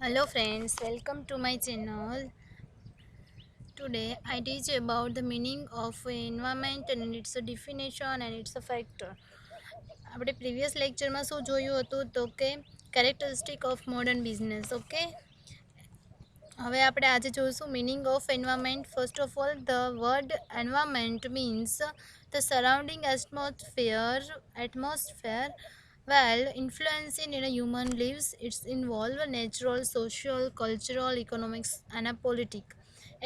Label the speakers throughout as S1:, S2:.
S1: Hello friends, welcome to my channel. Today I teach about the meaning of environment and its a definition and its a factor. આપણે previous લેક્ચરમાં શું જોયું હતું તો કે characteristic of modern business. Okay, હવે આપણે આજે જોઈશું meaning of environment. First of all, the word environment means the surrounding atmosphere while influencing in a human lives. It's involve natural, social, cultural, economics and a politics.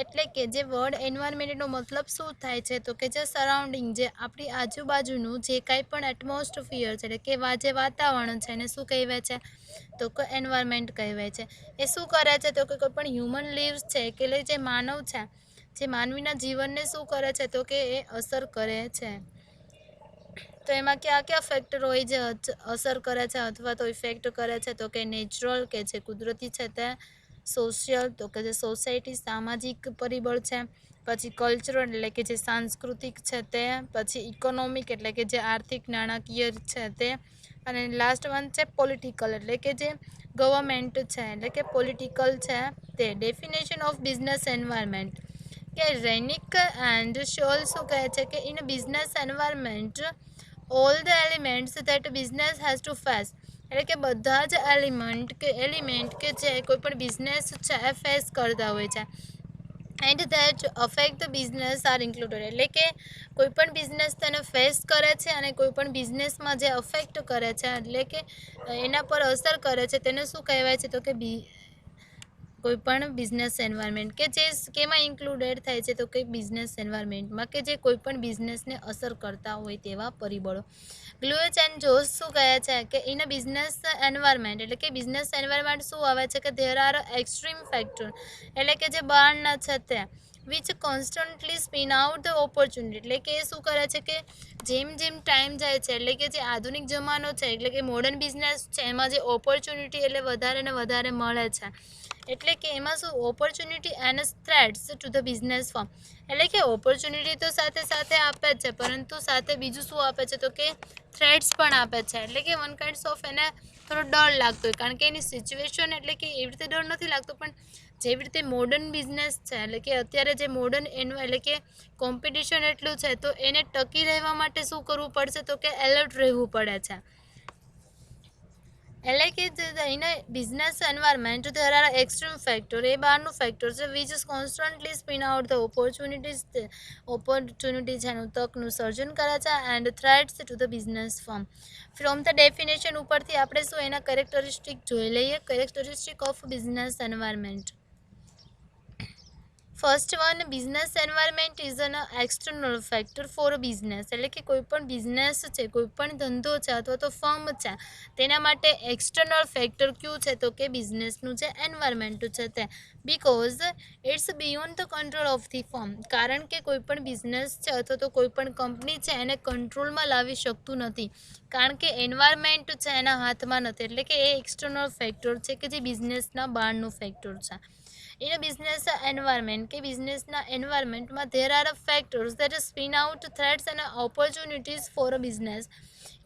S1: એટલે કે જે word એન્વાયરમેન્ટનો મતલબ શું થાય છે તો કે જે સરાઉન્ડિંગ, જે આપણી આજુબાજુનું જે કાંઈ પણ એટમોસ્ફિયર છે એટલે કે જે વાતાવરણ છે એને શું કહેવાય છે તો કે એન્વાયરમેન્ટ કહેવાય છે. એ શું કરે છે તો કે કોઈ પણ હ્યુમન લીવ્સ છે કે એટલે જે માનવ છે, જે માનવીના જીવનને શું કરે છે તો કે એ અસર કરે છે. તો એમાં કયા કયા ફેક્ટર હોય જે અસર કરે છે અથવા તો ઇફેક્ટ કરે છે તો કે નેચરલ કે જે કુદરતી છે તે, સોશિયલ તો કે જે સોસાયટી સામાજિક પરિબળ છે, પછી કલ્ચરલ એટલે કે જે સાંસ્કૃતિક છે તે, પછી ઇકોનોમિક એટલે કે જે આર્થિક નાણાકીય છે તે, અને લાસ્ટ વન છે પોલિટિકલ એટલે કે જે ગવર્મેન્ટ છે એટલે કે પોલિટિકલ છે તે. ડેફિનેશન ઓફ બિઝનેસ એન્વાયરમેન્ટ કે રેનિક એન્ડ શોલ શું કહે છે કે in business environment all the elements that business has to face એટલે કે બધા જ એલિમેન્ટ કે જે કોઈ પણ બિઝનેસ છે એ ફેસ કરતા હોય છે. And that affect the business are included એટલે કે કોઈ પણ બિઝનેસ તેને ફેસ કરે છે અને કોઈ પણ બિઝનેસમાં જે અફેક્ટ કરે છે એટલે કે એના પર અસર કરે છે તેને શું કહેવાય છે તો કે કોઈ પણ બિઝનેસ એન્વાયરમેન્ટ કે જે કેમાં ઇન્ક્લુડેડ થાય છે તો કે બિઝનેસ એન્વાયરમેન્ટમાં કે જે કોઈ પણ બિઝનેસને અસર કરતા હોય તેવા પરિબળો. ગ્લુએચ એન્ડ જોસ શું કહે છે કે ઇન અ બિઝનેસ એન્વાયરમેન્ટ એટલે કે બિઝનેસ એન્વાયરમેન્ટ શું આવે છે કે ધેર આર એક્સ્ટ્રીમ ફેક્ટર એટલે કે જે બહારના છે તે which constantly spin out the opportunity એટલે કે એ શું કરે છે કે જેમ જેમ ટાઈમ જાય છે એટલે કે જે આધુનિક જમાનો છે એટલે કે મોડર્ન બિઝનેસ છે એમાં જે ઓપોર્ચ્યુનિટી એટલે વધારે ને વધારે મળે છે. એટલે કે એમાં શું opportunity and threats to the business firm એટલે કે ઓપોર્ચ્યુનિટી તો સાથે સાથે આપે જ છે પરંતુ સાથે બીજું શું આપે છે તો કે થ્રેટ્સ પણ આપે છે. એટલે કે વન કાઇન્ડ્સ ઓફ એને થોડો ડર લાગતો હોય કારણ કે એની સિચ્યુએશન એટલે કે એવી રીતે ડર નથી લાગતો પણ જેવી રીતે મોડર્ન બિઝનેસ છે એટલે કે અત્યારે જે મોડર્ન એટલે કે કોમ્પિટિશન એટલું છે તો એને ટકી રહેવા માટે શું કરવું પડશે તો કે એલર્ટ રહેવું પડે છે. એટલે કે in business environment there are extreme factor એ બહારનું ફેક્ટર છે which is constantly spin out the opportunity છે એનું તકનું સર્જન કરે છે and threats to the business firm. From the definition ઉપરથી આપણે શું એના કેરેક્ટરિસ્ટિક જોઈ લઈએ. Characteristic of business environment. First one, business environment is an external factor for a business એટલે કે કોઈ પણ બિઝનેસ છે, કોઈ પણ ધંધો છે અથવા તો ફર્મ છે તેના માટે એક્સટર્નલ ફેક્ટર કયું છે તો કે બિઝનેસનું જે એન્વાયરમેન્ટ છે તે. Because it's beyond the control of the firm કારણ કે કોઈ પણ બિઝનેસ છે અથવા તો કોઈ પણ કંપની છે એને કંટ્રોલમાં લાવી શકતું નથી કારણ કે એન્વાયરમેન્ટ છે એના હાથમાં નથી. એટલે કે એ એક્સટર્નલ ફેક્ટર છે કે જે બિઝનેસના બહારનું ફેક્ટર છે. ઇન અ બિઝનેસ એન્વાયરમેન્ટ કે બિઝનેસના એન્વાયરમેન્ટમાં there are factors that spin out threats અને ઓપોર્ચ્યુનિટીઝ ફોર અ બિઝનેસ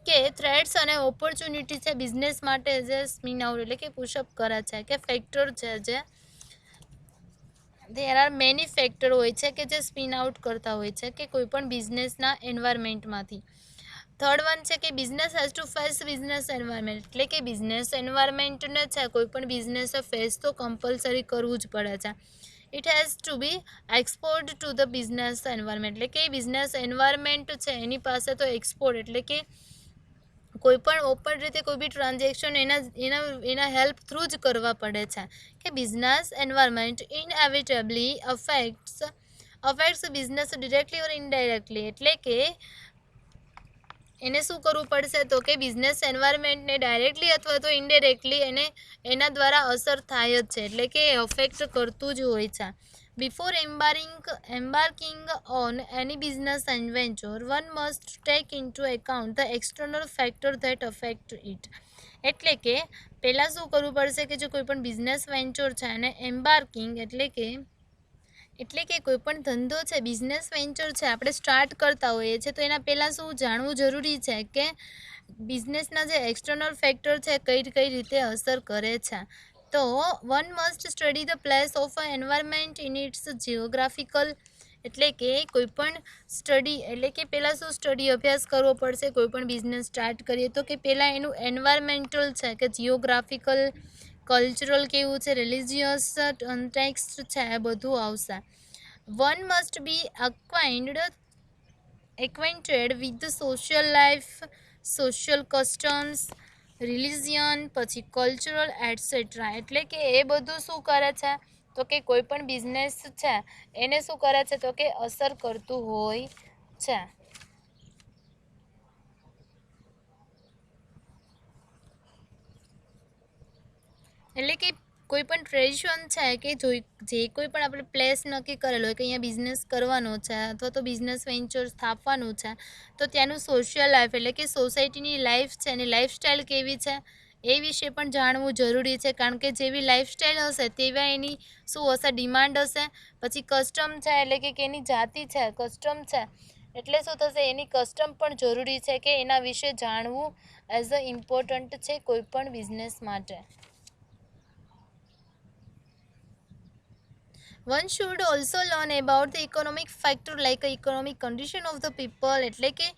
S1: કે થ્રેટ્સ અને ઓપોર્ચ્યુનિટી છે બિઝનેસ માટે જે સ્પિન આઉટ એટલે કે પુશઅપ કરે છે કે ફેક્ટર છે જે ધેર આર મેની ફેક્ટર હોય છે કે જે સ્પિન આઉટ કરતા હોય છે કે કોઈ પણ બિઝનેસના એન્વાયરમેન્ટમાંથી. થર્ડ વન છે કે business has to face business environment એટલે કે બિઝનેસ એન્વાયરમેન્ટને છે કોઈ પણ બિઝનેસે ફેસ તો કમ્પલસરી કરવું જ પડે છે. It has to be export to the business environment એટલે કે બિઝનેસ એન્વાયરમેન્ટ છે એની પાસે તો એક્સપોર્ટ એટલે કે કોઈ પણ ઓપન રીતે કોઈ બી ટ્રાન્ઝેક્શન એના હેલ્પ થ્રુ જ કરવા પડે છે કે business environment ઇનએવિટેબલી affects business directly ઓર ઇનડાયરેક્ટલી એટલે કે એને શું કરવું પડશે તો કે બિઝનેસ એન્વાયરમેન્ટને ડાયરેક્ટલી અથવા તો ઇનડાયરેક્ટલી એના દ્વારા અસર થાય જ છે એટલે કે અફેક્ટ કરતું જ હોય છે. Before embarking on any business adventure one must take into account the external factor that affect it એટલે કે પહેલાં શું કરવું પડશે કે જો કોઈ પણ બિઝનેસ વેન્ચર છે અને એમ્બાર્કિંગ એટલે કે કોઈ પણ ધંધો છે, બિઝનેસ વેન્ચર છે આપણે સ્ટાર્ટ કરતા હોઈએ છીએ તો એના પહેલાં શું જાણવું જરૂરી છે કે બિઝનેસના જે એક્સટર્નલ ફેક્ટર છે કઈ રીતે અસર કરે છે. તો one must study the place of a environment in its geographical, એટલે કે કોઈ પણ સ્ટડી એટલે કે પહેલાં શું સ્ટડી અભ્યાસ કરવો પડશે કોઈ પણ બિઝનેસ સ્ટાર્ટ કરીએ તો કે પહેલાં એનું એન્વાયરમેન્ટલ છે કે જિયોગ્રાફિકલ, કલ્ચરલ કેવું છે, રિલિજિયસ કન્ટેક્સ્ટ છે, એ બધું આવશે. One must be acquainted with the social life, social customs, religion, પછી કલ્ચરલ એટસેટ્રા, એટલે કે એ બધું શું કરે છે તો કે કોઈ પણ બિઝનેસ છે એને શું કરે છે તો કે અસર કરતું હોય છે. એટલે કે કોઈ પણ ટ્રેડિશન છે કે જે કોઈ પણ આપણે પ્લેસ નક્કી કરેલો હોય કે અહીંયા બિઝનેસ કરવાનો છે અથવા તો બિઝનેસ વેન્ચર સ્થાપવાનું છે, તો ત્યાંનું સોશિયલ લાઈફ એટલે કે સોસાયટીની લાઈફ છે એની લાઈફસ્ટાઈલ કેવી છે એ વિશે પણ જાણવું જરૂરી છે, કારણ કે જેવી લાઈફસ્ટાઈલ હશે તેવા એની શું હશે ડિમાન્ડ હશે. પછી કસ્ટમ છે એટલે કે એની જાતિ છે, કસ્ટમ છે એટલે શું થશે એની કસ્ટમ પણ જરૂરી છે કે એના વિશે જાણવું એઝ અ ઇમ્પોર્ટન્ટ છે કોઈ પણ બિઝનેસ માટે. One should also learn about the economic factor like a economic condition of the people, એટલે કે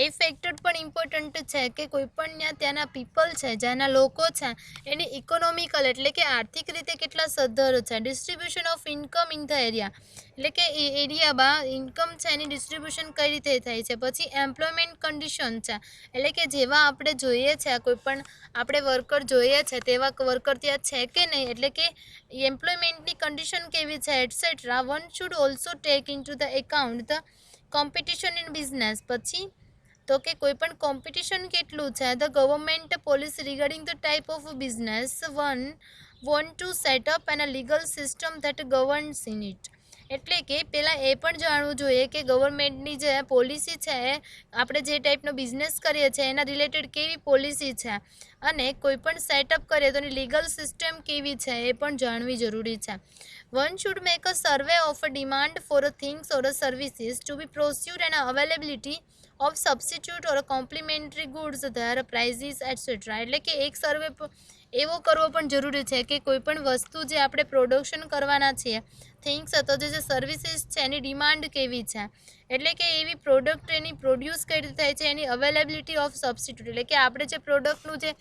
S1: એ ફેક્ટર પણ ઇમ્પોર્ટન્ટ છે કે કોઈ પણ ત્યાંના પીપલ છે જ્યાંના લોકો છે એની ઇકોનોમિકલ એટલે કે આર્થિક રીતે કેટલા સદ્ધર છે, distribution of income in the area એટલે કે એ એરિયામાં ઇન્કમ છે એની ડિસ્ટ્રીબ્યુશન કઈ રીતે થાય છે. પછી એમ્પ્લોયમેન્ટ કન્ડિશન છે એટલે કે જેવા આપણે જોઈએ છે કોઈ પણ આપણે વર્કર જોઈએ છે તેવા વર્કર ત્યાં છે કે નહીં, એટલે કે એમ્પ્લોયમેન્ટની કન્ડિશન કેવી છે etcetera. One should also take in to the account the competition in business, પછી તો કે કોઈ પણ કોમ્પિટિશન કેટલું છે, the government policy regarding the type of business one want to set up an a legal system that governs in it, એટલે કે પહેલાં એ પણ જાણવું જોઈએ કે ગવર્મેન્ટની જે પોલિસી છે આપણે જે ટાઈપનો બિઝનેસ કરીએ છીએ એના રિલેટેડ કેવી પોલિસી છે અને કોઈ પણ સેટઅપ કરીએ તો એની લીગલ સિસ્ટમ કેવી છે એ પણ જાણવી જરૂરી છે. One should make a survey of a demand for a things or a services to be produced and availability of substitute or complementary goods their prices etcetera, એટલે કે એક સર્વે એવો કરવો પણ જરૂરી છે કે કોઈ પણ વસ્તુ જે આપણે પ્રોડક્શન કરવાના છીએ થિંગ્સ અથવા જે સર્વિસીસ છે એની ડિમાન્ડ કેવી છે, એટલે કે એવી પ્રોડક્ટ એની પ્રોડ્યુસ કઈ રીતે થાય છે, એની અવેલેબિલિટી ઓફ સબસ્ટિટ્યૂટ એટલે કે આપણે જે પ્રોડક્ટનું જે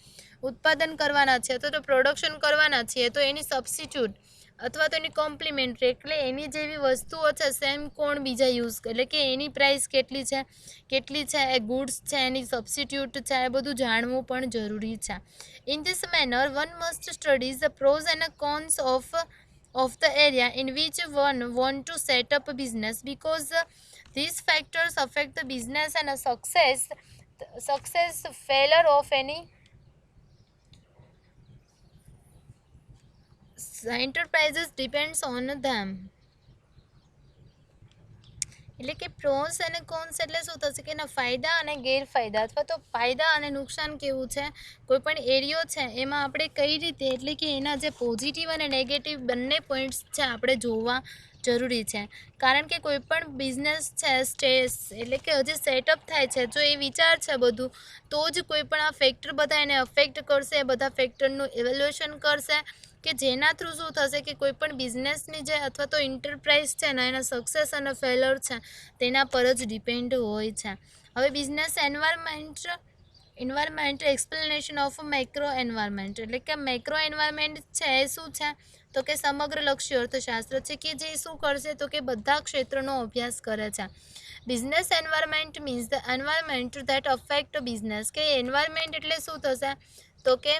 S1: ઉત્પાદન કરવાના છે અથવા તો પ્રોડક્શન કરવાના છીએ તો એની સબસ્ટિટ્યૂટ અથવા તો એની કોમ્પ્લિમેન્ટરી એટલે એની જેવી વસ્તુઓ છે સેમ કોણ બીજા યુઝ એટલે કે એની પ્રાઇસ કેટલી છે એ ગુડ્સ છે એની સબસ્ટિટ્યૂટ છે એ બધું જાણવું પણ જરૂરી છે. In this manner one must studies the pros and cons of the area in which one want to set up a business, because these factors affect the business and a success failure of any enterprises depends on them. એટલે કે pros અને cones એટલે શું થશે કે એના ફાયદા અને ગેરફાયદા અથવા તો ફાયદા અને નુકસાન કેવું છે કોઈ પણ એરિયો છે એમાં આપણે કઈ રીતે એટલે કે એના જે પોઝિટિવ અને નેગેટિવ બંને પોઈન્ટ્સ છે આપણે જોવા જરૂરી છે, કારણ કે કોઈ પણ બિઝનેસ છે સ્ટેસ એટલે કે હજી સેટઅપ થાય છે જો એ વિચાર છે બધું તો જ કોઈ પણ આ ફેક્ટર બધા એને અફેક્ટ કરશે, બધા ફેક્ટરનું ઇવેલ્યુએશન કરશે કે જેના થ્રુ શું થશે કે કોઈ પણ બિઝનેસની જે અથવા તો એન્ટરપ્રાઇઝ છે ને એના સક્સેસ અને ફેલર છે તેના પર જ ડિપેન્ડ હોય છે. હવે business environment explanation of macro environment, એટલે કે મેક્રો એન્વાયરમેન્ટ છે એ શું છે તો કે સમગ્ર લક્ષી અર્થશાસ્ત્ર છે કે જે શું કરશે તો કે બધા ક્ષેત્રનો અભ્યાસ કરે છે. Business environment means the environment that affect business, કે એન્વાયરમેન્ટ એટલે શું થશે તો કે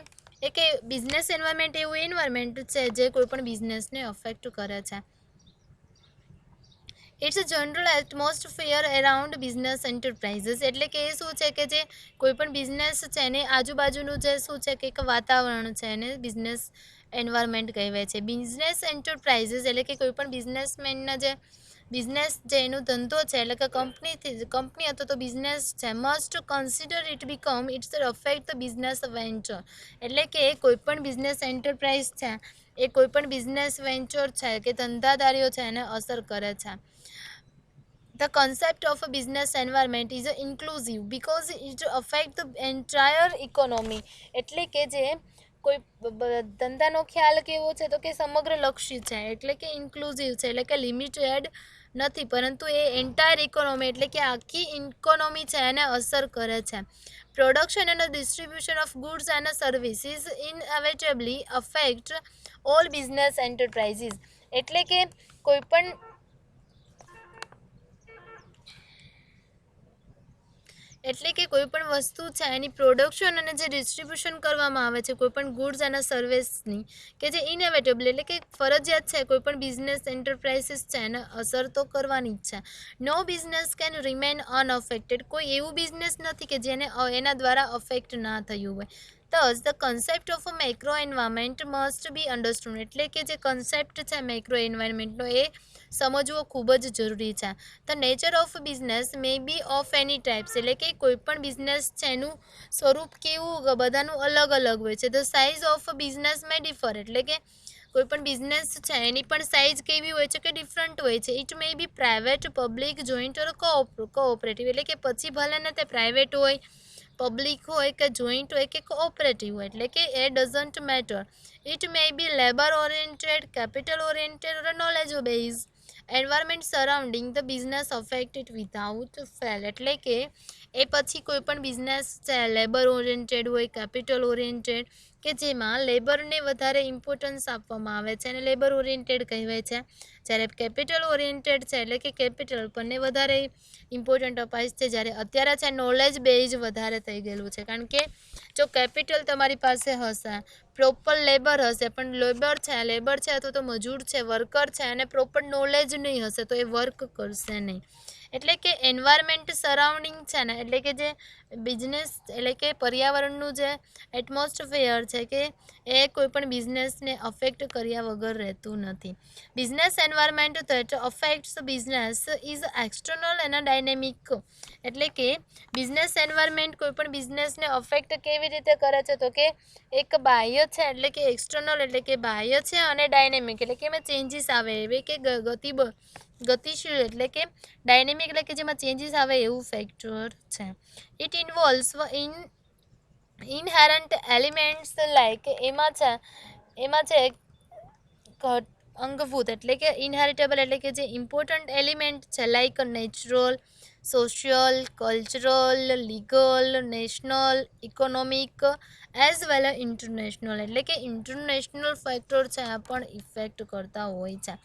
S1: બિઝનેસ એન્વાયરમેન્ટ એવું એન્વાયરમેન્ટ છે જે કોઈ પણ બિઝનેસને અફેક્ટ કરે છે. It's a general atmosphere around business enterprises, એટલે કે એ શું છે કે જે કોઈ પણ બિઝનેસ છે એને આજુબાજુનું જે શું છે કે એક વાતાવરણ છે એને બિઝનેસ એન્વાયરમેન્ટ કહેવાય છે. બિઝનેસ એન્ટરપ્રાઇઝીસ એટલે કે કોઈ પણ બિઝનેસમેનના જે બિઝનેસ જે એનો ધંધો છે એટલે કે કંપની અથવા તો બિઝનેસ છે must consider it become it's affect the business venture, એટલે કે કોઈ પણ બિઝનેસ એન્ટરપ્રાઇઝ છે એ કોઈ પણ બિઝનેસ વેન્ચર છે કે ધંધાદારીઓ છે એને અસર કરે છે. The concept of a business environment is inclusive because it affects the entire economy, એટલે કે જે કોઈ ધંધાનો ખ્યાલ કેવો છે તો કે સમગ્રલક્ષી છે, એટલે કે ઇન્ક્લુઝિવ છે, એટલે કે લિમિટેડ નથી, પરંતુ એ એન્ટાયર ઇકોનોમી એટલે કે આખી ઇકોનોમી છે એને અસર કરે છે. પ્રોડક્શન અને distribution of goods and services inevitably affect all business enterprises, એટલે કે કોઈ પણ વસ્તુ છે એની પ્રોડક્શન અને જે ડિસ્ટ્રીબ્યુશન કરવામાં આવે છે કોઈ પણ ગુડ્સ અને સર્વિસની, કે જે ઇનેવિટેબલ એટલે કે ફરજિયાત છે કોઈ પણ બિઝનેસ એન્ટરપ્રાઇઝીસ છે એને અસર તો કરવાની જ છે. નો બિઝનેસ કેન રિમેન અનઅફેક્ટેડ, કોઈ એવું બિઝનેસ નથી કે જેને એના દ્વારા અફેક્ટ ના થયું હોય. Thus, the concept of a macro environment must be understood, એટલે કે જે કન્સેપ્ટ છે મેક્રો એન્વાયરમેન્ટનો એ સમજવો ખૂબ જ જરૂરી છે. The nature of business may be of any types, એટલે કે કોઈ પણ બિઝનેસ છે એનું સ્વરૂપ કેવું બધાનું અલગ અલગ હોય છે. The size of business May differ, એટલે કે કોઈ પણ બિઝનેસ છે એની પણ સાઇઝ કેવી હોય છે કે ડિફરન્ટ હોય છે. It may be private, public, joint or cooperative, એટલે કે પછી ભલે ને તે પ્રાઇવેટ હોય, પબ્લિક હોય કે જોઈન્ટ હોય કે કોઓપરેટિવ હોય, એટલે કે એ doesn't matter. It may be labour oriented, capital oriented or knowledge base environment surrounding the business affected without fail, એટલે કે એ પછી કોઈ પણ બિઝનેસ છે લેબર ઓરિએન્ટેડ હોય, કેપિટલ ઓરિએન્ટેડ, કે જેમાં લેબરને વધારે ઇમ્પોર્ટન્સ આપવામાં આવે છે અને લેબર ઓરિએન્ટેડ કહેવાય છે. જ્યારે કેપિટલ ઓરિએન્ટેડ છે એટલે કે કેપિટલ પરને વધારે ઇમ્પોર્ટન્ટ અપાય છે. જ્યારે અત્યારે છે નોલેજ બેઝ વધારે થઈ ગયેલું છે, કારણ કે જો કેપિટલ તમારી પાસે હશે, પ્રોપર લેબર હશે, પણ લેબર છે અથવા તો મજૂર છે, વર્કર છે અને પ્રોપર નોલેજ નહીં હશે તો એ વર્ક કરશે નહીં. એટલે કે એન્વાયરમેન્ટ સરાઉન્ડિંગ છે ને, એટલે કે જે બિઝનેસ એટલે કે પર્યાવરણનું જે એટમોસ્ફિયર છે કે એ કોઈ પણ બિઝનેસને અફેક્ટ કર્યા વગર રહેતું નથી. Business environment that affects business is external અને ડાયનેમિક, એટલે કે બિઝનેસ એન્વાયરમેન્ટ કોઈ પણ બિઝનેસને અફેક્ટ કેવી રીતે કરે છે તો કે એક બાહ્ય છે એટલે કે એક્સટર્નલ, એટલે કે બાહ્ય છે, અને ડાયનેમિક એટલે કે એમાં ચેન્જીસ આવે એવી કે ગતિશીલ, એટલે કે ડાયનેમિક એટલે કે જેમાં ચેન્જીસ આવે એવું ફેક્ટર છે. ઇટ ઇન્વોલ્વ્સ ઇનહેરન્ટ એલિમેન્ટ્સ લાઈક એમાં છે અંગભૂત એટલે કે ઇનહેરિટેબલ એટલે કે જે ઇમ્પોર્ટન્ટ એલિમેન્ટ છે like natural, social, cultural, legal, national, economic as well international, એટલે કે ઇન્ટરનેશનલ ફેક્ટર છે આ પણ ઇફેક્ટ કરતા હોય છે.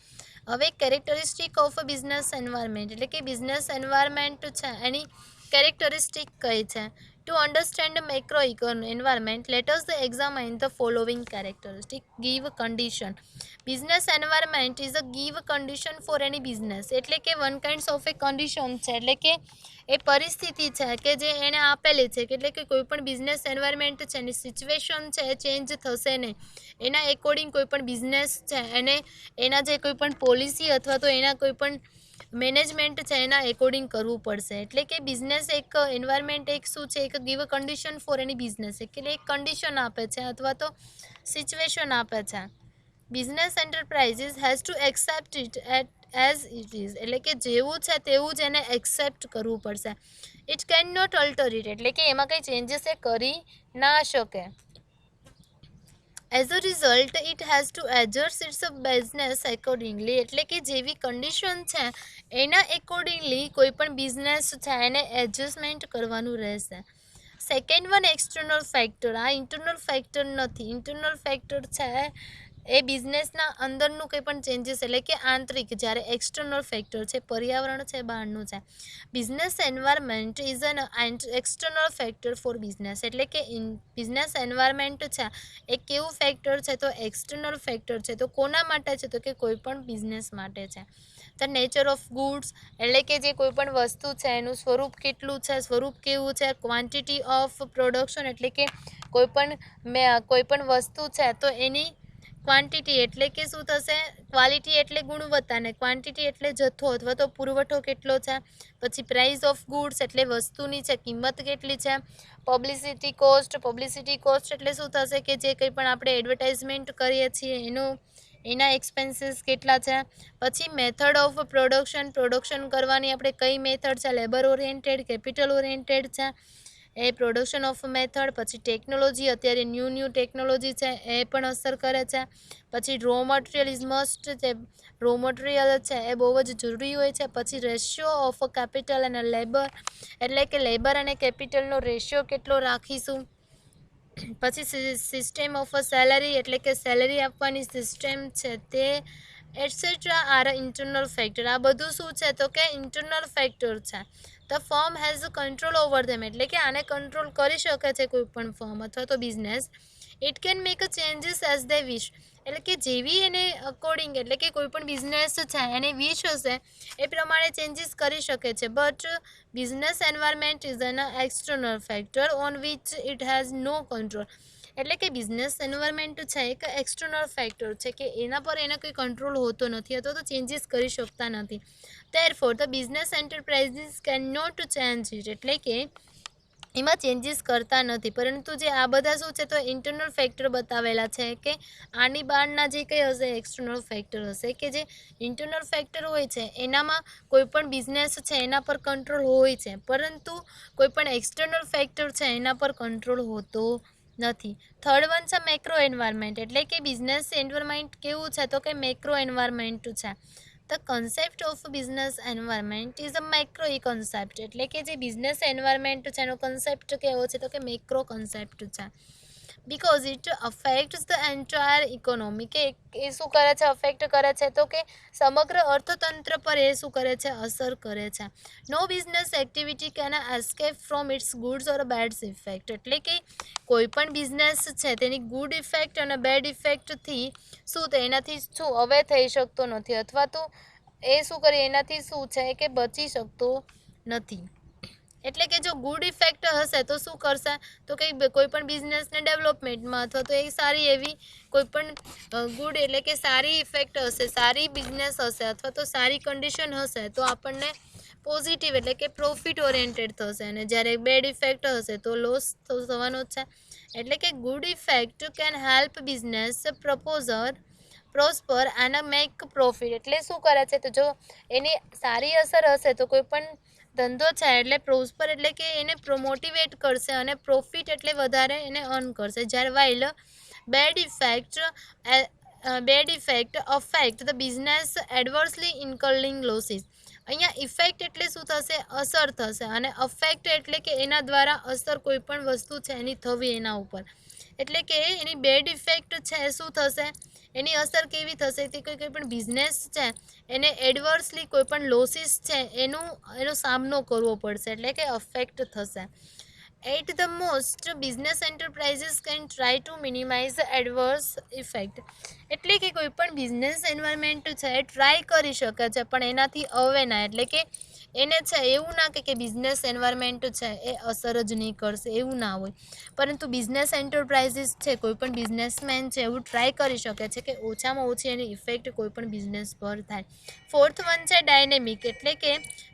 S1: હવે કેરેક્ટરિસ્ટિક ઓફ બિઝનેસ એન્વાયરમેન્ટ, એટલે કે બિઝનેસ એન્વાયરમેન્ટ છે એની કેરેક્ટરિસ્ટિક કઈ છે. To understand macro environment, let us examine the following characteristic. Give condition. Business environment is a give condition for any business, એટલે કે one kinds of a condition છે, એટલે કે એ પરિસ્થિતિ છે કે જે એને આપેલી છે, એટલે કે કોઈ પણ બિઝનેસ એન્વાયરમેન્ટ છે એની સિચ્યુએશન છે એ ચેન્જ થશે નહીં. એના એકોર્ડિંગ કોઈ પણ બિઝનેસ છે એને એના જે કોઈ પણ પોલિસી અથવા તો એના કોઈ પણ મેનેજમેન્ટ છે એના એકોર્ડિંગ કરવું પડશે. એટલે કે બિઝનેસ એક એન્વાયરમેન્ટ એક શું છે, એક ગીવ કન્ડિશન ફોર એની બિઝનેસ, એટલે એક કન્ડિશન આપે છે અથવા તો સિચ્યુએશન આપે છે. Business enterprises has two accept it as it is, એટલે કે જેવું છે તેવું જ એને એક્સેપ્ટ કરવું પડશે. It can not alter it, એટલે કે એમાં કંઈ ચેન્જીસ એ કરી ના શકે. As a result it has to adjust its business accordingly, એટલે કે જેવી કન્ડિશન છે એના એકોર્ડિંગલી કોઈ પણ બિઝનેસ છે એને એડજસ્ટમેન્ટ કરવાનું રહેશે. સેકન્ડ વન એક્સટર્નલ ફેક્ટર, આ ઇન્ટરનલ ફેક્ટર નથી. ઇન્ટરનલ ફેક્ટર છે એ બિઝનેસના અંદરનું કંઈ પણ ચેન્જીસ, એટલે કે આંતરિક, જ્યારે એક્સટર્નલ ફેક્ટર છે પર્યાવરણ છે બહારનું છે. Business environment is an external factor four business, એટલે કે બિઝનેસ એન્વાયરમેન્ટ છે એ કેવું ફેક્ટર છે તો એક્સટર્નલ ફેક્ટર છે. તો કોના માટે છે તો કે કોઈ પણ બિઝનેસ માટે છે. ધ નેચર ઓફ ગુડ્સ, એટલે કે જે કોઈ પણ વસ્તુ છે એનું સ્વરૂપ કેટલું છે, સ્વરૂપ કેવું છે. ક્વોન્ટિટી ઓફ પ્રોડક્શન, એટલે કે કોઈ પણ વસ્તુ છે તો એની ક્વોન્ટિટી એટલે કે શું થશે, ક્વોલિટી એટલે ગુણવત્તા ને ક્વોન્ટિટી એટલે જથ્થો અથવા તો પુરવઠો કેટલો છે. પછી પ્રાઇસ ઓફ ગુડ્સ એટલે વસ્તુની છે કિંમત કેટલી છે. પબ્લિસિટી કોસ્ટ એટલે શું થશે કે જે કંઈ પણ આપણે એડવર્ટાઇઝમેન્ટ કરીએ છીએ એના એક્સપેન્સીસ કેટલા છે. પછી મેથડ ઓફ પ્રોડક્શન કરવાની આપણે કઈ મેથડ છે, લેબર ઓરિએન્ટેડ, કેપિટલ ઓરિએન્ટેડ છે. એ પ્રોડક્શન ઓફ મેથડ, પછી ટેકનોલોજી, અત્યારે ન્યૂ ટેકનોલોજી છે એ પણ અસર કરે છે. પછી રો મટીરિયલ ઇઝ મસ્ટ, જે રો મટીરિયલ છે એ બહુ જ જરૂરી હોય છે. પછી રેશિયો ઓફ કેપિટલ અને લેબર, એટલે કે લેબર અને કેપિટલનો રેશિયો કેટલો રાખીશું. પછી સિસ્ટમ ઓફ સેલરી, એટલે કે સેલરી આપવાની સિસ્ટમ છે તે, એટસેટ્રા આર ઇન્ટરનલ ફેક્ટર. આ બધું શું છે તો કે ઇન્ટરનલ ફેક્ટર છે. The firm has control over them, એટલે કે આને કંટ્રોલ કરી શકે છે કોઈ પણ ફર્મ અથવા તો business. It can make a changes as they wish, એટલે કે જેવી એને અકોર્ડિંગ, એટલે કે કોઈ પણ બિઝનેસ છે એને વિશ હશે એ પ્રમાણે ચેન્જીસ કરી શકે છે. But business environment is an external factor on which it has no control, એટલે કે બિઝનેસ એન્વાયરમેન્ટ છે એક એક્સટર્નલ ફેક્ટર છે કે એના પર એને કોઈ કંટ્રોલ હોતો નથી અથવા તો ચેન્જીસ કરી શકતા નથી. Therefore the business enterprises can not change it, એટલે કે એમાં ચેન્જીસ કરતા નથી. પરંતુ જે આ બધા શું છે તો ઇન્ટરનલ ફેક્ટર બતાવેલા છે કે આની બહારના જે કંઈ હશે એક્સટર્નલ ફેક્ટર હશે, કે જે ઇન્ટરનલ ફેક્ટર હોય છે એનામાં કોઈ પણ બિઝનેસ છે એના પર કંટ્રોલ હોય છે, પરંતુ કોઈ પણ એક્સટર્નલ ફેક્ટર છે એના પર કંટ્રોલ હોતો નથી. થર્ડ વન છે મેક્રો એન્વાયરમેન્ટ, એટલે કે બિઝનેસ એન્વાયરમેન્ટ કેવું છે તો કે મેક્રો એન્વાયરમેન્ટ છે. The concept of business environment is a macro concept, એટલે કે જે બિઝનેસ એન્વાયરમેન્ટ છે એનો કન્સેપ્ટ કેવો છે તો કે મેક્રો કન્સેપ્ટ છે. Because it affects the entire economy, કે એ શું કરે છે, અફેક્ટ કરે છે તો કે સમગ્ર અર્થતંત્ર પર એ શું કરે છે, અસર કરે છે. No business activity can escape from its goods or bad effect, એટલે કે કોઈ પણ બિઝનેસ છે તેની ગુડ ઇફેક્ટ અને બેડ ઇફેક્ટથી શું થાય, એનાથી શું હવે થઈ શકતો નથી, અથવા તો એ શું કરે એનાથી શું છે કે બચી શકતો નથી. એટલે કે જો ગુડ ઇફેક્ટ હશે તો શું કરશે તો કે કોઈ પણ બિઝનેસને ડેવલપમેન્ટમાં અથવા તો એ સારી એવી કોઈ પણ ગુડ, એટલે કે સારી ઇફેક્ટ હશે, સારી બિઝનેસ હશે અથવા તો સારી કન્ડિશન હશે તો આપણને પોઝિટિવ, એટલે કે પ્રોફિટ ઓરિએન્ટેડ થશે. અને જ્યારે બેડ ઇફેક્ટ હશે તો લોસ થવાનો જ છે. એટલે કે good effect can help business prosper and make profit, એટલે શું કરે છે તો જો એની સારી અસર હશે તો કોઈ પણ ધંધો છે એટલે પ્રોસ્પર, એટલે કે એને મોટિવેટ કરશે અને પ્રોફિટ એટલે વધારે એને અર્ન કરશે. જ્યારે while bad effect affect the business adversely incurring losses. અહીંયા ઇફેક્ટ એટલે શું થશે, અસર થશે, અને અફેક્ટ એટલે કે એના દ્વારા અસર કોઈ પણ વસ્તુ છે એની થવી એના ઉપર, એટલે કે એની બેડ ઇફેક્ટ છે શું થશે, એની અસર કેવી થશે કે કોઈ પણ બિઝનેસ છે એને એડવર્સલી કોઈ પણ લોસીસ છે એનો સામનો કરવો પડશે, એટલે કે અફેક્ટ થશે. At the most business enterprises can try to minimise adverse effect, એટલે કે કોઈ પણ બિઝનેસ એન્વાયરમેન્ટ છે એ ટ્રાય કરી શકે છે પણ એનાથી હવે ના, એટલે કે એને છે એવું ના કે બિઝનેસ એન્વાયરમેન્ટ છે એ અસર જ નહીં કરશે, એવું ના હોય. પરંતુ બિઝનેસ એન્ટરપ્રાઇઝીસ છે, કોઈ પણ બિઝનેસમેન છે એવું ટ્રાય કરી શકે છે કે ઓછામાં ઓછી એની ઇફેક્ટ કોઈ પણ બિઝનેસ પર થાય. ફોર્થ વન છે ડાયનેમિક, એટલે કે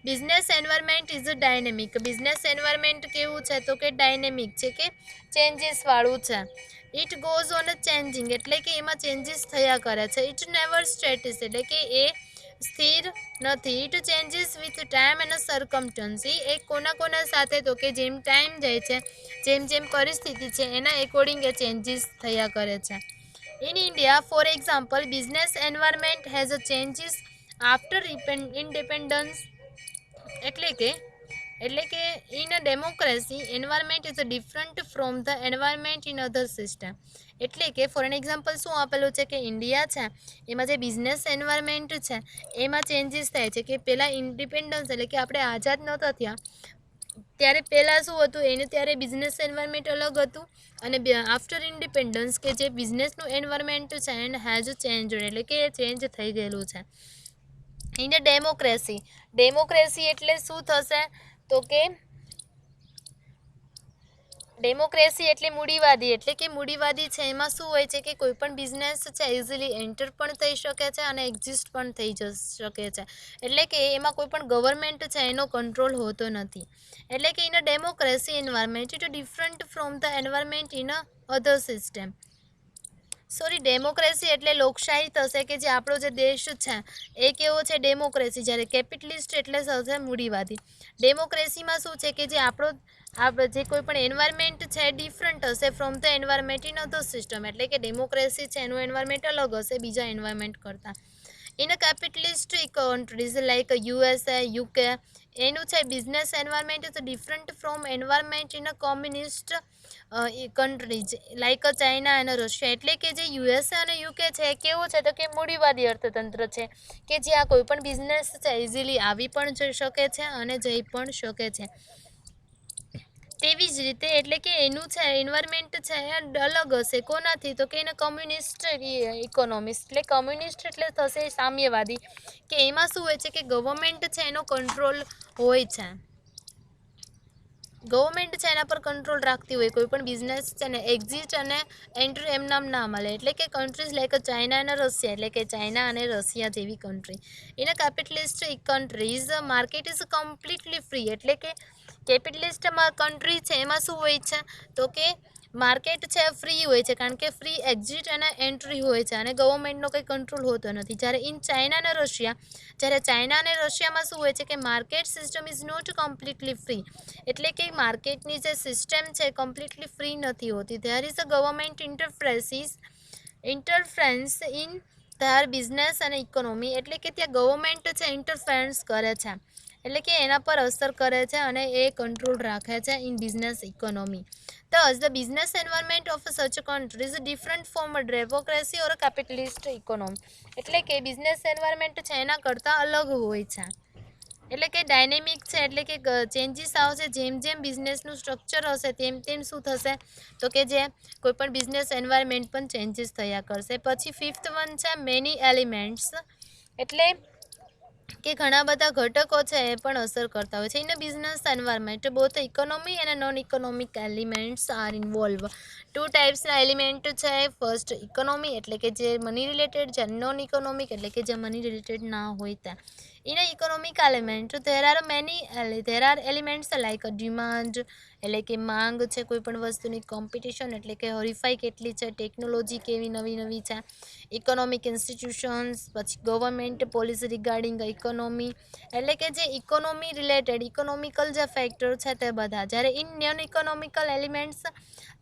S1: business environment is a dynamic. Business environment કેવું છે તો કે ડાયનેમિક છે, કે ચેન્જીસવાળું છે. ઇટ ગોઝ ઓન ચેન્જિંગ, એટલે કે એમાં ચેન્જીસ થયા કરે છે. ઇટ નેવર સ્ટેટિસ, એટલે કે એ સ્થિર નથી. It changes with time and circumstances, એ કોના સાથે તો કે જેમ ટાઈમ જાય છે, જેમ પરિસ્થિતિ છે એના એકોર્ડિંગ એ ચેન્જીસ થયા કરે છે. In India for example business environment has a changes after independence, એટલે કે in a democracy environment is different from the environment in other system. એટલે કે ફોર એન એક્ઝામ્પલ શું આપેલું છે કે ઇન્ડિયા છે એમાં જે બિઝનેસ એન્વાયરમેન્ટ છે એમાં ચેન્જીસ થાય છે. કે પહેલાં ઇન્ડિપેન્ડન્સ, એટલે કે આપણે આઝાદ નહોતા થયા ત્યારે પહેલાં શું હતું એનું ત્યારે બિઝનેસ એન્વાયરમેન્ટ અલગ હતું, અને આફ્ટર ઇન્ડિપેન્ડન્સ કે જે બિઝનેસનું એન્વાયરમેન્ટ છે એન્ડ હેઝ ચેન્જ, એટલે કે એ ચેન્જ થઈ ગયેલું છે. ઇન ડેમોક્રેસી એટલે શું થશે તો કે ડેમોક્રેસી એટલે મૂડીવાદી, એટલે કે મૂડીવાદી છે એમાં શું હોય છે કે કોઈ પણ બિઝનેસ છે ઇઝીલી એન્ટર પણ થઈ શકે છે અને એક્ઝિસ્ટ પણ થઈ શકે છે, એટલે કે એમાં કોઈ પણ ગવર્મેન્ટ છે એનો કંટ્રોલ હોતો નથી. એટલે કે in a democracy environment it different from the environment in a other system. Sorry, democracy એટલે લોકશાહી થશે કે જે આપણો જે દેશ છે એ કેવો છે ડેમોક્રેસી, જ્યારે કેપિટલિસ્ટ એટલે થશે મૂડીવાદી. ડેમોક્રેસીમાં શું છે કે જે આપણો જે કોઈ પણ એન્વાયરમેન્ટ છે ડિફરન્ટ હશે from the environment in other system, એટલે કે ડેમોક્રેસી છે એનું એન્વાયરમેન્ટ અલગ હશે બીજા એન્વાયરમેન્ટ કરતાં. In a capitalist countries like USA, UK, એનું છે business environment is different from environment in a communist countries like China અને રશિયા. એટલે કે જે USA અને UK છે એ કેવું છે તો કે મૂડીવાદી અર્થતંત્ર છે કે જ્યાં કોઈ પણ બિઝનેસ છે ઇઝીલી આવી પણ જઈ શકે છે અને જઈ પણ શકે છે. તેવી જ રીતે એટલે કે એનું છે એન્વાયરમેન્ટ છે એ અલગ હશે કોનાથી તો કે એને કમ્યુનિસ્ટ ઇકોનોમિક્સ, એટલે કમ્યુનિસ્ટ એટલે થશે સામ્યવાદી, કે એમાં શું હોય છે કે ગવર્મેન્ટ છે એનો કંટ્રોલ હોય છે, ગવર્મેન્ટ છે એના પર કંટ્રોલ રાખતી હોય. કોઈ પણ બિઝનેસ છે ને એક્ઝિટ અને એન્ટ્રી એમ નામ ના મળે. એટલે કે કન્ટ્રીઝ લાઈક ચાઇના અને રશિયા, એટલે કે ચાઇના અને રશિયા જેવી country. In a capitalist countries market is completely free, એટલે કે કેપિટલિસ્ટમાં કન્ટ્રી છે એમાં શું હોય છે તો કે માર્કેટ છે ફ્રી હોય છે, કારણ કે ફ્રી એક્ઝિટ અને એન્ટ્રી હોય છે અને ગવર્મેન્ટનો કંઈ કંટ્રોલ હોતો નથી. જ્યારે ઇન ચાઇના અને રશિયા, જ્યારે ચાઇના અને રશિયામાં શું હોય છે કે market system is not completely free, એટલે કે માર્કેટની જે સિસ્ટમ છે કમ્પ્લીટલી ફ્રી નથી હોતી. There is a government interference in their business અને ઇકોનોમી, એટલે કે ત્યાં ગવર્મેન્ટ છે ઇન્ટરફરન્સ કરે છે, એટલે કે એના પર અસર કરે છે અને એ કંટ્રોલ રાખે છે in business economy. Thus, the business environment of such a country is different from a democracy or a capitalist economy. એટલે કે બિઝનેસ એન્વાયરમેન્ટ છે એના કરતાં અલગ હોય છે, એટલે કે ડાયનેમિક છે, એટલે કે ચેન્જીસ આવશે જેમ જેમ બિઝનેસનું સ્ટ્રક્ચર હશે તેમ તેમ શું થશે તો કે જે કોઈ પણ બિઝનેસ એન્વાયરમેન્ટ પણ ચેન્જીસ થયા કરશે. પછી 5th વન છે મેની એલિમેન્ટ્સ, એટલે કે ઘણા બધા ઘટકો છે એ પણ અસર કરતા હોય છે. In a business environment both economy અને non economic elements are involve. 2 ટાઈપ્સના એલિમેન્ટ છે. ફર્સ્ટ ઇકોનોમી, એટલે કે જે મની રિલેટેડ છે, નોન ઇકોનોમિક એટલે કે જે મની રિલેટેડ ના હોય ત્યાં. In a economic element there are elements like demand, એટલે કે માંગ છે કોઈ પણ વસ્તુની, કોમ્પિટિશન એટલે કે હરીફાઈ કેટલી છે, ટેકનોલોજી કેવી નવી નવી છે, ઇકોનોમિક ઇન્સ્ટિટ્યુશન્સ, પછી ગવર્મેન્ટ પોલિસી રિગાર્ડિંગ ઇકોનોમી, એટલે કે જે ઇકોનોમી રિલેટેડ ઇકોનોમિકલ જે ફેક્ટર છે તે બધા. જ્યારે in non economical elements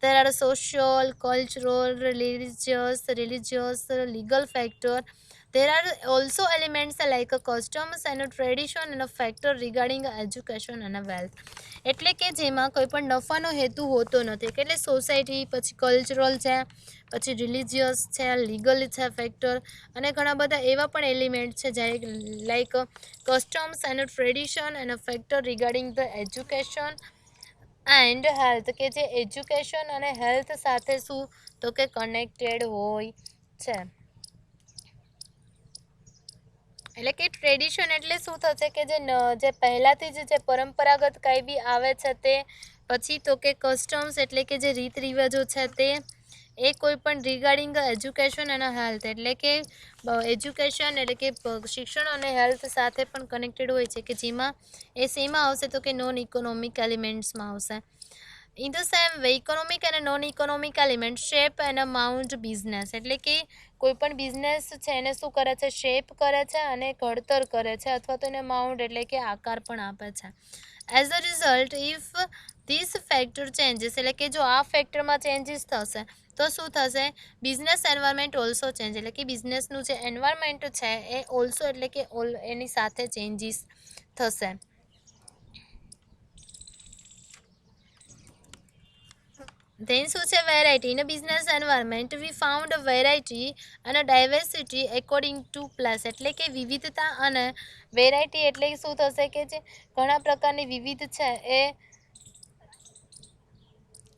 S1: there are social, cultural, religious, legal factor. There are also elements like customs and tradition and a factor regarding education and wealth. એટલે કે જેમાં કોઈ પણ નફાનો હેતુ હોતો નથી, એટલે સોસાયટી, પછી કલ્ચરલ છે, પછી રિલિજિયસ છે, લીગલ છે ફેક્ટર, અને ઘણા બધા એવા પણ એલિમેન્ટ છે જ્યારે like customs and tradition and factor regarding the education and health, કે જે એજ્યુકેશન અને હેલ્થ સાથે શું તો કે કનેક્ટેડ હોય છે. એટલે કે ટ્રેડિશન એટલે શું થશે કે જે પહેલાંથી જ જે પરંપરાગત કાંઈ બી આવે છે તે, પછી તો કે કસ્ટમ્સ એટલે કે જે રીત રિવાજો છે તે, એ કોઈ પણ રિગાર્ડિંગ એજ્યુકેશન અને હેલ્થ, એટલે કે એજ્યુકેશન એટલે કે શિક્ષણ અને હેલ્થ સાથે પણ કનેક્ટેડ હોય છે, કે જેમાં એ શેમાં આવશે તો કે નોન ઇકોનોમિક એલિમેન્ટ્સમાં આવશે. In the same way economic અને non economic element shape and mount business, એટલે કે કોઈ પણ બિઝનેસ છે એને શું કરે છે, શેપ કરે છે અને ઘડતર કરે છે, અથવા તો એને માઉન્ટ એટલે કે આકાર પણ આપે છે. As a result if this factor changes, એટલે કે જો આ ફેક્ટરમાં ચેન્જીસ થશે તો શું થશે, બિઝનેસ એન્વાયરમેન્ટ ઓલ્સો ચેન્જ, એટલે કે બિઝનેસનું જે એન્વાયરમેન્ટ છે એ ઓલ્સો એટલે કે એની સાથે ચેન્જીસ થશે. Then શું છે variety. In a business environment we found variety અને ડાયવર્સિટી એકોર્ડિંગ ટુ પ્લેસ, એટલે કે વિવિધતા અને વેરાયટી એટલે શું થશે કે જે ઘણા પ્રકારની વિવિધ છે એ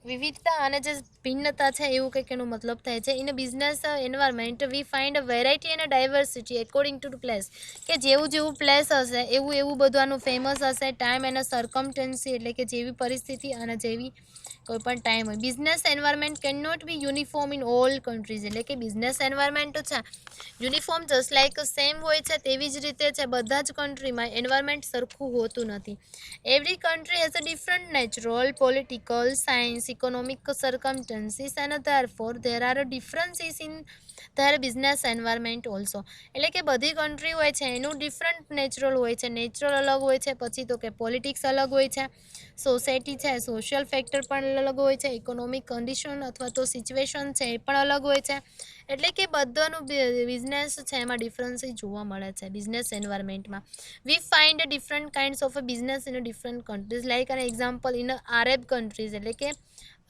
S1: વિવિધતા અને જે ભિન્નતા છે એવું કંઈક એનો મતલબ થાય છે. In a business environment V find variety અને ડાયવર્સિટી એકોર્ડિંગ ટુ પ્લેસ, કે જેવું જેવું પ્લેસ હશે એવું એવું બધું ફેમસ હશે. ટાઈમ અને સર્કમસ્ટન્સી, એટલે કે જેવી પરિસ્થિતિ અને જેવી કોઈ પણ ટાઈમ હોય. Business environment can not be uniform in all countries, એટલે કે બિઝનેસ એન્વાયરમેન્ટ છે યુનિફોર્મ જસ્ટ લાઇક સેમ હોય છે તેવી જ રીતે છે બધા જ કન્ટ્રીમાં એન્વાયરમેન્ટ સરખું હોતું નથી. Every country has a different natural, political, science, economic circumstances, and therefore there are differences in their business environment also. એટલે કે બધી કન્ટ્રી હોય છે એનું ડિફરન્ટ નેચરલ હોય છે, નેચરલ અલગ હોય છે, પછી તો કે પોલિટિક્સ અલગ હોય છે, સોસાયટી છે સોશિયલ ફેક્ટર પણ અલગ હોય છે, ઇકોનોમિક કન્ડિશન અથવા તો સિચ્યુએશન છે એ પણ અલગ હોય છે. એટલે કે બધાનું બિઝનેસ છે એમાં ડિફરન્સ જોવા મળે છે બિઝનેસ એન્વાયરમેન્ટમાં. We find different kinds of a business in a different countries, like an example in Arab countries, એટલે કે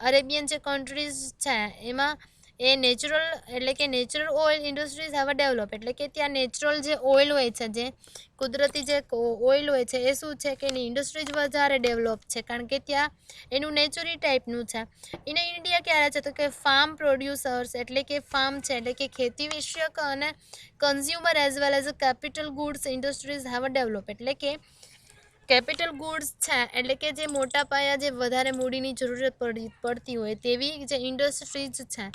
S1: અરેબિયન જે કન્ટ્રીઝ છે એમાં એ નેચરલ એટલે કે natural oil industries have develop, એટલે કે ત્યાં નેચરલ જે ઓઇલ હોય છે, જે કુદરતી જે ઓઇલ હોય છે એ શું છે કે એની ઇન્ડસ્ટ્રીઝ વધારે ડેવલપ છે, કારણ કે ત્યાં એનું નેચરલી ટાઈપનું છે. એને ઇન્ડિયા ક્યારે છે તો કે ફાર્મ પ્રોડ્યુસર્સ, એટલે કે ફાર્મ છે એટલે કે ખેતી વિષયક અને consumer as well as a capital goods industries have develop, એટલે કે કેપિટલ ગુડ્સ છે એટલે કે જે મોટા પાયા જે વધારે મૂડીની જરૂરત પડતી હોય તેવી જે ઇન્ડસ્ટ્રીઝ છે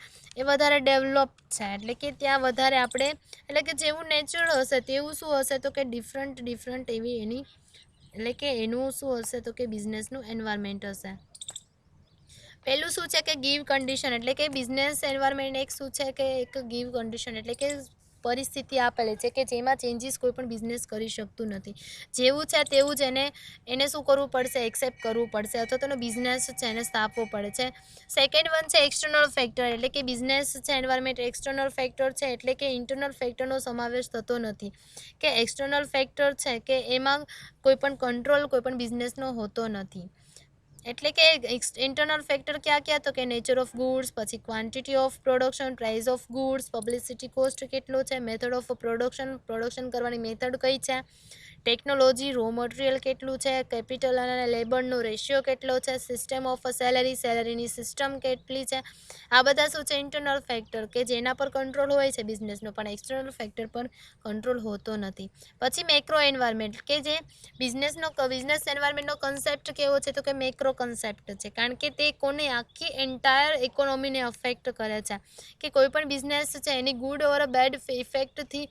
S1: એ વધારે ડેવલપ છે. એટલે કે ત્યાં વધારે આપણે એટલે કે જેવું નેચરલ હશે તેવું શું હશે તો કે ડિફરન્ટ એવી એની એટલે કે એનું શું હશે તો કે બિઝનેસનું એન્વાયરમેન્ટ હશે. પહેલું શું છે કે ગીવ કન્ડિશન, એટલે કે બિઝનેસ એન્વાયરમેન્ટ એક શું છે કે એક ગીવ કન્ડિશન, એટલે કે પરિસ્થિતિ આપેલી છે કે જેમાં ચેન્જીસ કોઈ પણ બિઝનેસ કરી શકતું નથી, જેવું છે તેવું જ એને શું કરવું પડશે, એક્સેપ્ટ કરવું પડશે અથવા તો એનો બિઝનેસ છે એને સ્થાપવો પડે છે. સેકન્ડ વન છે એક્સટર્નલ ફેક્ટર, એટલે કે બિઝનેસ છે એન્વાયરમેન્ટ એક્સટર્નલ ફેક્ટર છે, એટલે કે ઇન્ટરનલ ફેક્ટરનો સમાવેશ થતો નથી, કે એક્સટર્નલ ફેક્ટર છે કે એમાં કોઈ પણ કંટ્રોલ કોઈ પણ બિઝનેસનો હોતો નથી. એટલે કે ઇન્ટરનલ ફેક્ટર ક્યાં તો કે નેચર ઓફ ગુડ્સ, પછી quantity of production, price of goods, publicity cost કેટલો છે, મેથડ ઓફ પ્રોડક્શન કરવાની મેથડ કઈ છે, ટેકનોલોજી, રો મટીરિયલ કેટલું છે, કેપિટલ અને લેબરનો રેશિયો કેટલો છે, સિસ્ટમ ઓફ સેલરીની સિસ્ટમ કેટલી છે. આ બધા શું છે ઇન્ટરનલ ફેક્ટર કે જેના પર કંટ્રોલ હોય છે બિઝનેસનો, પણ એક્સટર્નલ ફેક્ટર પર કંટ્રોલ હોતો નથી. પછી મેક્રો એન્વાયરમેન્ટ, કે જે બિઝનેસ એન્વાયરમેન્ટનો કન્સેપ્ટ કેવો છે તો કે મેક્રો કન્સેપ્ટ છે, કારણ કે તે કોને આખી એન્ટાયર ઇકોનોમીને અફેક્ટ કરે છે, કે કોઈ પણ બિઝનેસ છે એની ગુડ ઓર બેડ ઇફેક્ટથી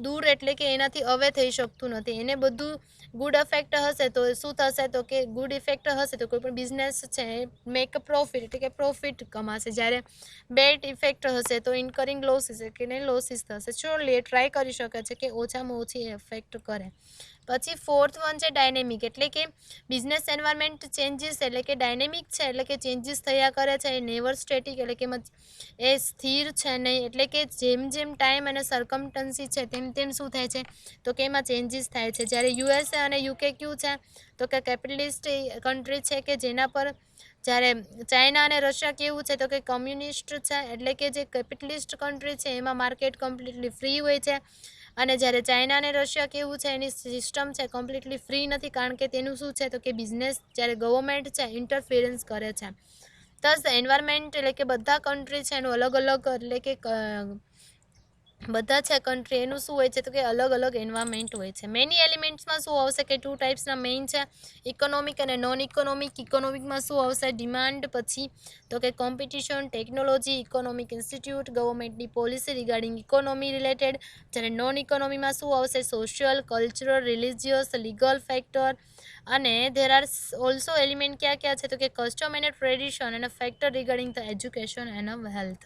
S1: દૂર, એટલે કે એનાથી અવે થઈ શકતું નથી. એને બધું ગુડ ઇફેક્ટ હશે તો શું થશે તો કે ગુડ ઇફેક્ટ હશે તો કોઈ પણ બિઝનેસ છે મેક પ્રોફિટ, એટલે કે પ્રોફિટ કમાશે, જ્યારે બેડ ઇફેક્ટ હશે તો ઇન્કરિંગ લોસીસ, એટલે કે લોસીસ થશે. શ્યોરલી એ ટ્રાય કરી શકે છે કે ઓછામાં ઓછી ઇફેક્ટ કરે. પછી ફોર્થ વન છે ડાયનેમિક, એટલે કે બિઝનેસ એન્વાયરમેન્ટ ચેન્જીસ એટલે કે ડાયનેમિક છે, એટલે કે ચેન્જીસ થયા કરે છે, એ નેવર સ્ટેટિક, એટલે કે એ સ્થિર છે નહીં, એટલે કે જેમ ટાઈમ અને સર્કમસ્ટન્સી છે તેમ શું થાય છે તો કે એમાં ચેન્જીસ થાય છે. જ્યારે યુએસએ અને યુકે ક્યુ છે તો કે કેપિટલિસ્ટ કન્ટ્રી છે, કે જેના પર જ્યારે ચાઇના અને રશિયા કેવું છે તો કે કમ્યુનિસ્ટ છે, એટલે કે જે કેપિટલિસ્ટ કન્ટ્રી છે એમાં માર્કેટ કમ્પ્લીટલી ફ્રી હોય છે, અને જ્યારે ચાઇના અને રશિયા કેવું છે એની સિસ્ટમ છે કમ્પ્લીટલી ફ્રી નથી, કારણ કે તેનું શું છે તો કે બિઝનેસ જ્યારે ગવર્મેન્ટ છે ઇન્ટરફિયરન્સ કરે છે. થસ એન્વાયરમેન્ટ એટલે કે બધા કન્ટ્રી છે એનું અલગ એટલે કે બધા છે કન્ટ્રી એનું શું હોય છે તો કે અલગ એન્વાયરમેન્ટ હોય છે. મેની એલિમેન્ટ્સમાં શું આવશે કે 2 ટાઈપ્સના મેઇન છે, ઇકોનોમિક અને નોન ઇકોનોમિક. ઇકોનોમિકમાં શું આવશે ડિમાન્ડ, પછી તો કે કોમ્પિટિશન, ટેકનોલોજી, ઇકોનોમિક ઇન્સ્ટિટ્યૂટ, ગવર્મેન્ટની પોલિસી રિગાર્ડિંગ ઇકોનોમી રિલેટેડ. જ્યારે નોન ઇકોનોમીમાં શું આવશે social, cultural, religious, legal factor, અને ધેર આર ઓલ્સો એલિમેન્ટ ક્યાં છે તો કે કસ્ટમ એન્ડ ટ્રેડિશન અને factor regarding the education and health.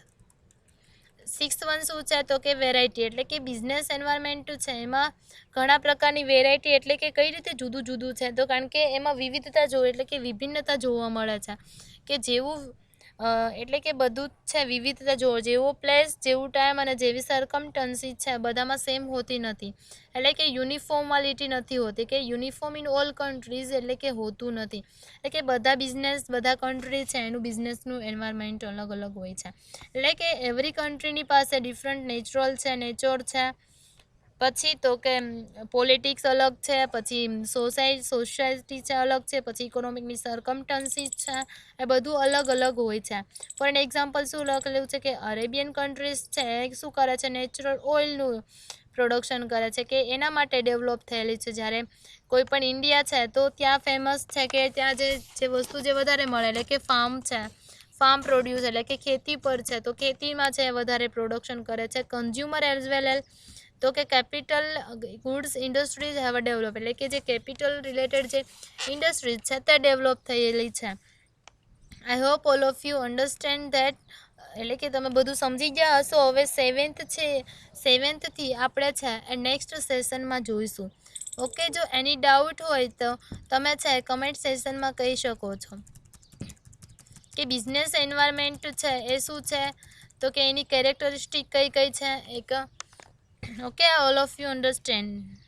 S1: Sixth one શું છે તો કે વેરાયટી, એટલે કે બિઝનેસ એન્વાયરમેન્ટ છે એમાં ઘણા પ્રકારની વેરાયટી, એટલે કે કઈ રીતે જુદું છે તો કારણ કે એમાં વિવિધતા એટલે કે વિભિન્નતા જોવા મળે છે, કે જેવું એટલે કે બધું જ છે વિવિધતા જેવો પ્લેસ, જેવું ટાઈમ અને જેવી સર્કમસ્ટન્સીસ છે બધામાં સેમ હોતી નથી, એટલે કે યુનિફોર્માલિટી નથી હોતી, કે યુનિફોર્મ ઇન ઓલ કન્ટ્રીઝ એટલે કે હોતું નથી, એટલે કે બધા બધા કન્ટ્રી છે એનું બિઝનેસનું એન્વાયરમેન્ટ અલગ હોય છે. એટલે કે એવરી કન્ટ્રીની પાસે ડિફરન્ટ નેચર છે, પછી તો કે પોલિટિક્સ અલગ છે, પછી સોસાયટી છે અલગ છે, પછી ઇકોનોમિકની સર્કમસ્ટન્સીસ છે, એ બધું અલગ હોય છે. ફોર એન એક્ઝામ્પલ શું લખેલું છે કે અરેબિયન કન્ટ્રીઝ છે એ શું કરે છે નેચરલ ઓઇલનું પ્રોડક્શન કરે છે, કે એના માટે ડેવલપ થયેલી છે. જ્યારે કોઈ પણ ઇન્ડિયા છે તો ત્યાં ફેમસ છે કે ત્યાં જે વસ્તુ જે વધારે મળે, એટલે કે ફાર્મ પ્રોડ્યુસ, એટલે કે ખેતી પર છે તો ખેતીમાં છે વધારે પ્રોડક્શન કરે છે. કન્ઝ્યુમર એઝ વેલ તો કે capital goods industries have develop, એટલે કે જે કેપિટલ રિલેટેડ જે ઇન્ડસ્ટ્રીઝ છે તે ડેવલપ થયેલી છે. I hope all of you understand that, એટલે કે તમે બધું સમજી ગયા હશો. હવે સેવન્થથી આપણે છે એ નેક્સ્ટ સેશનમાં જોઈશું. ઓકે, જો એની ડાઉટ હોય તો તમે છે કમેન્ટ સેશનમાં કહી શકો છો કે બિઝનેસ એન્વાયરમેન્ટ છે એ શું છે, તો કે એની કેરેક્ટરિસ્ટિક કઈ કઈ છે એક. Okay, all of you understand.